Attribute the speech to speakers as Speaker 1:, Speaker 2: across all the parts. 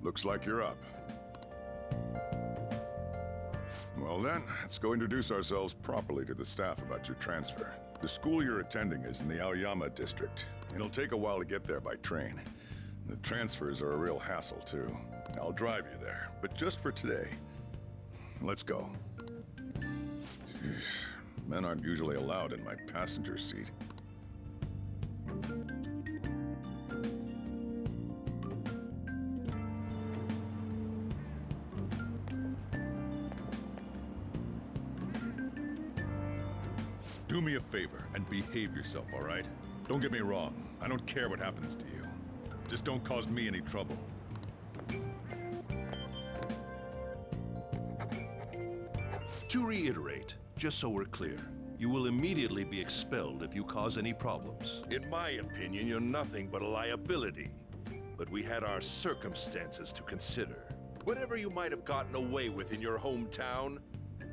Speaker 1: looks like you're up. Well then, let's go introduce ourselves properly to the staff about your transfer. The school you're attending is in the Aoyama district. It'll take a while to get there by train. The transfers are a real hassle too. I'll drive you there, but just for today. Let's go. Jeez, men aren't usually allowed in my passenger seat. Do me a favor and behave yourself, all right? Don't get me wrong. I don't care what happens to you. Just don't cause me any trouble.
Speaker 2: To reiterate, just so we're clear, you will immediately be expelled if you cause any problems. In my opinion, you're nothing but a liability. But we had our circumstances to consider. Whatever you might have gotten away with in your hometown,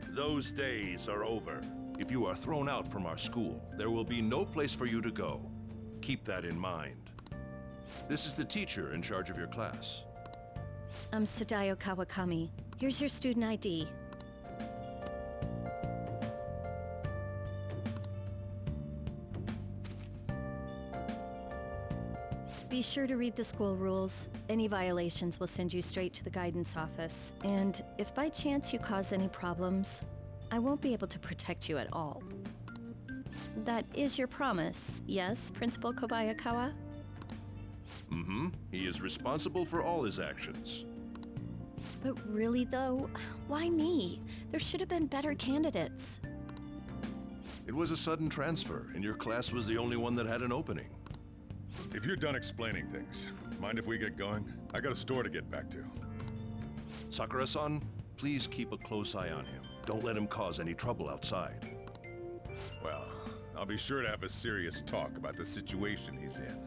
Speaker 2: those days are over. If you are thrown out from our school, there will be no place for you to go. Keep that in mind. This is the teacher in charge of your class.
Speaker 3: I'm Sadayo Kawakami. Here's your student ID. Be sure to read the school rules. Any violations will send you straight to the guidance office. And if by chance you cause any problems, I won't be able to protect you at all. That is your promise, yes, Principal Kobayakawa?
Speaker 2: Mm-hmm. He is responsible for all his actions.
Speaker 3: But really though, why me? There should have been better candidates.
Speaker 2: It was a sudden transfer, and your class was the only one that had an opening.
Speaker 1: If you're done explaining things, mind if we get going? I got a store to get back to.
Speaker 2: Sakura-san, please keep a close eye on him. Don't let him cause any trouble outside.
Speaker 1: Well, I'll be sure to have a serious talk about the situation he's in.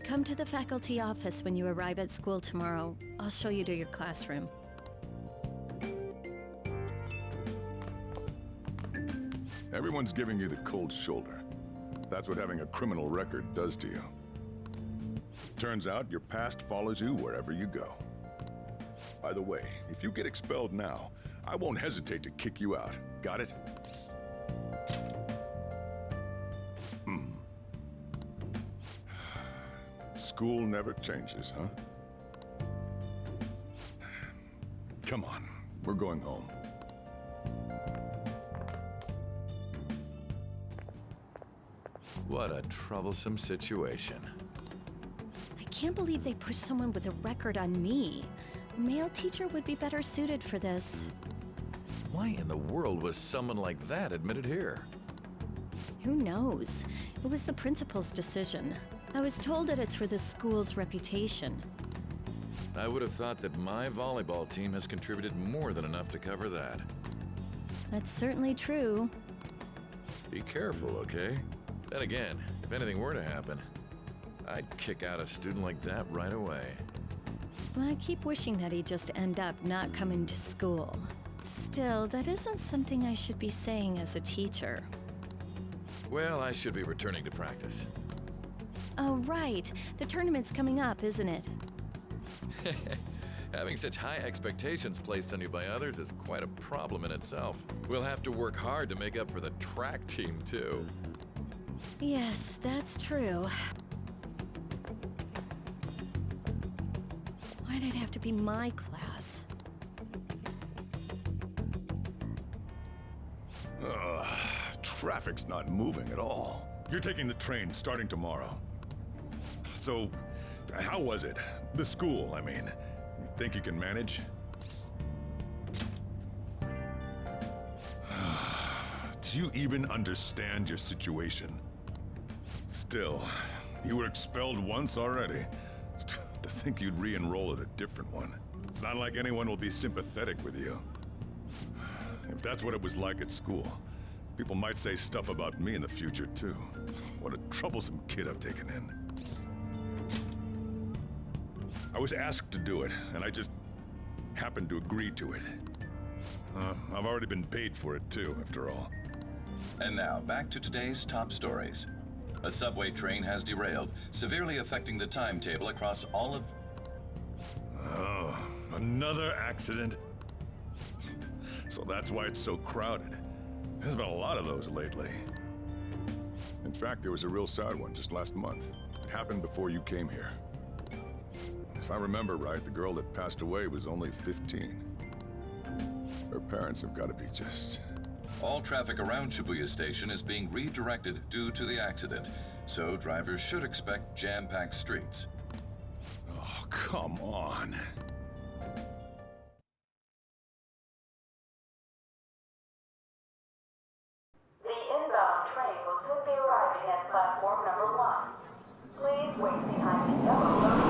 Speaker 3: Come to the faculty office when you arrive at school tomorrow. I'll show you to your classroom.
Speaker 1: Everyone's giving you the cold shoulder. That's what having a criminal record does to you. Turns out your past follows you wherever you go. By the way, if you get expelled now, I won't hesitate to kick you out. Got it? School never changes, huh? Come on, we're going home.
Speaker 4: What a troublesome situation.
Speaker 3: I can't believe they pushed someone with a record on me. A male teacher would be better suited for this.
Speaker 4: Why in the world was someone like that admitted here?
Speaker 3: Who knows? It was the principal's decision. I was told that it's for the school's reputation.
Speaker 4: I would have thought that my volleyball team has contributed more than enough to cover that.
Speaker 3: That's certainly true.
Speaker 4: Be careful, okay? Then again, if anything were to happen, I'd kick out a student like that right away.
Speaker 3: I keep wishing that he'd just end up not coming to school. Still, that isn't something I should be saying as a teacher.
Speaker 4: Well, I should be returning to practice.
Speaker 3: Oh, right. The tournament's coming up, isn't it?
Speaker 4: Having such high expectations placed on you by others is quite a problem in itself. We'll have to work hard to make up for the track team, too.
Speaker 3: Yes, that's true. Why'd it have to be my class?
Speaker 1: Traffic's not moving at all. You're taking the train starting tomorrow. So, how was it? The school, I mean. You think you can manage? Do you even understand your situation? Still, you were expelled once already. To think you'd re-enroll at a different one. It's not like anyone will be sympathetic with you. If that's what it was like at school, people might say stuff about me in the future, too. What a troublesome kid I've taken in. I was asked to do it, and I just happened to agree to it. I've already been paid for it, too, after all.
Speaker 5: And now, back to today's top stories. A subway train has derailed, severely affecting the timetable across all of...
Speaker 1: Another accident? So that's why it's so crowded. There's been a lot of those lately. In fact, there was a real sad one just last month. It happened before you came here. If I remember right, the girl that passed away was only 15. Her parents have got to be just...
Speaker 5: All traffic around Shibuya Station is being redirected due to the accident, so drivers should expect jam-packed streets.
Speaker 1: Oh, come on.
Speaker 6: The inbound train will soon be arriving at platform number 1. Please wait behind the yellow line.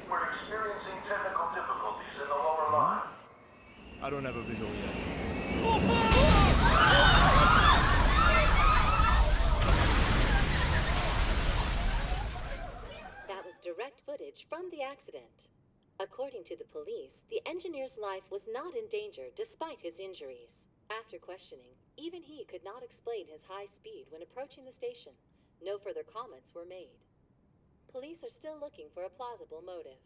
Speaker 6: We're experiencing technical difficulties in the lower line.
Speaker 7: I don't have a visual yet.
Speaker 8: That was direct footage from the accident. According to the police, the engineer's life was not in danger despite his injuries. After questioning, even he could not explain his high speed when approaching the station. No further comments were made. Police are still looking for a plausible motive.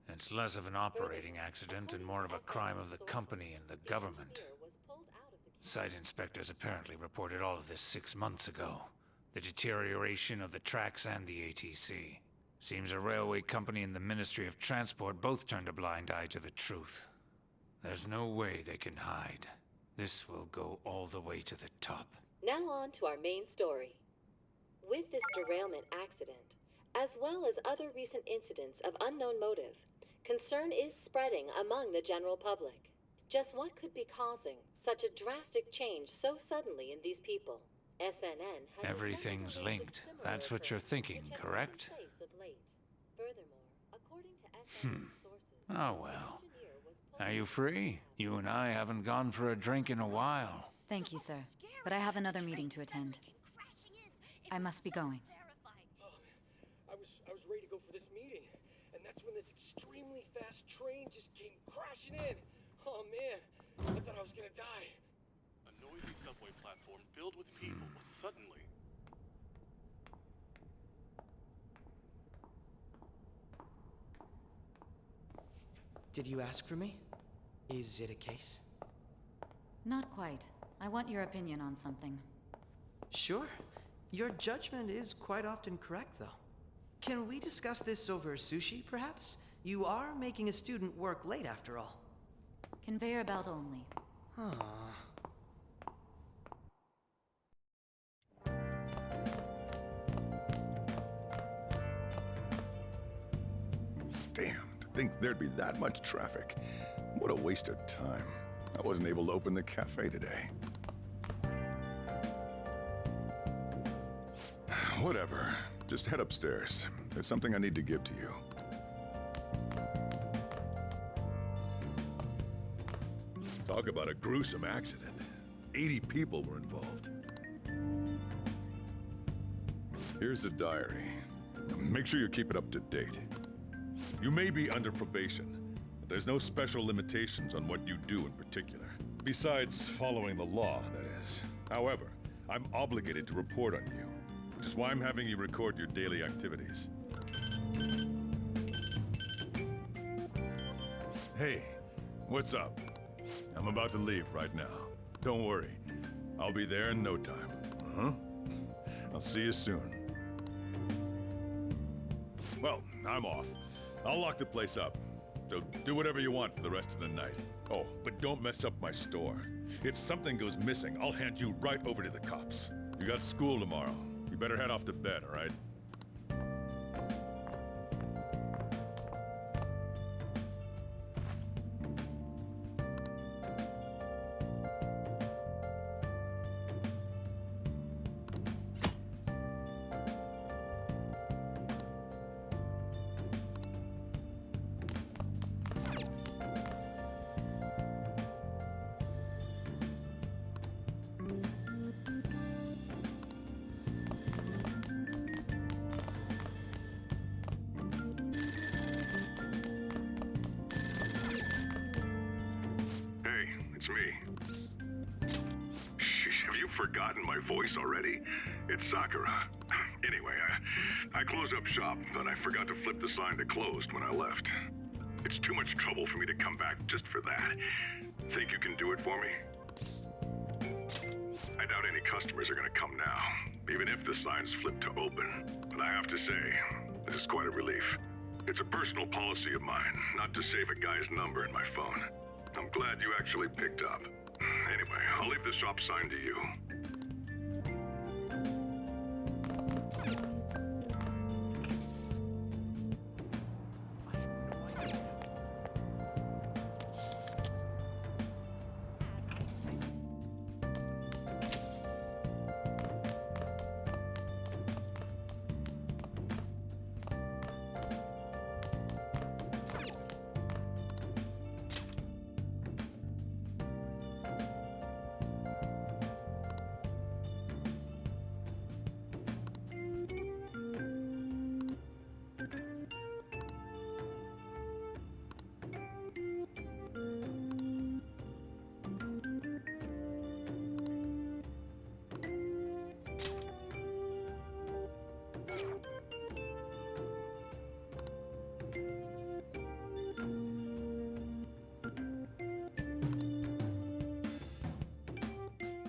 Speaker 9: It's less of an operating accident and more of a crime of the company and the government. Site inspectors apparently reported all of this 6 months ago. The deterioration of the tracks and the ATC. Seems a railway company and the Ministry of Transport both turned a blind eye to the truth. There's no way they can hide. This will go all the way to the top.
Speaker 8: Now on to our main story. With this derailment accident, as well as other recent incidents of unknown motive, concern is spreading among the general public. Just what could be causing such a drastic change so suddenly in these people? SNN has
Speaker 9: Everything's linked. That's what you're thinking, correct?
Speaker 8: Furthermore, according to SNN sources,
Speaker 9: Oh well. Are you free? You and I haven't gone for a drink in a while.
Speaker 10: Thank you, sir. But I have another meeting to attend. I must be going.
Speaker 7: I was ready to go for this meeting, and that's when this extremely fast train just came crashing in. Oh man, I thought I was gonna die.
Speaker 11: A noisy subway platform filled with people was suddenly...
Speaker 12: Did you ask for me? Is it a case?
Speaker 10: Not quite. I want your opinion on something.
Speaker 12: Sure. Your judgment is quite often correct, though. Can we discuss this over sushi, perhaps? You are making a student work late, after all.
Speaker 10: Conveyor belt only.
Speaker 1: Damn, to think there'd be that much traffic. What a waste of time. I wasn't able to open the cafe today. Whatever. Just head upstairs. There's something I need to give to you. Talk about a gruesome accident. 80 people were involved. Here's the diary. Make sure you keep it up to date. You may be under probation, but there's no special limitations on what you do in particular. Besides following the law, that is. However, I'm obligated to report on you, which is why I'm having you record your daily activities. Hey, what's up? I'm about to leave right now. Don't worry, I'll be there in no time. I'll see you soon. Well, I'm off. I'll lock the place up, so do whatever you want for the rest of the night. Oh, but don't mess up my store. If something goes missing, I'll hand you right over to the cops. You got school tomorrow. You better head off to bed, all right? forgotten my voice already? It's Sakura. Anyway, I closed up shop, but I forgot to flip the sign to closed when I left. It's too much trouble for me to come back just for that. Think you can do it for me? I doubt any customers are gonna come now, even if the sign's flipped to open. But I have to say, this is quite a relief. It's a personal policy of mine, not to save a guy's number in my phone. I'm glad you actually picked up. Anyway, I'll leave the shop sign to you.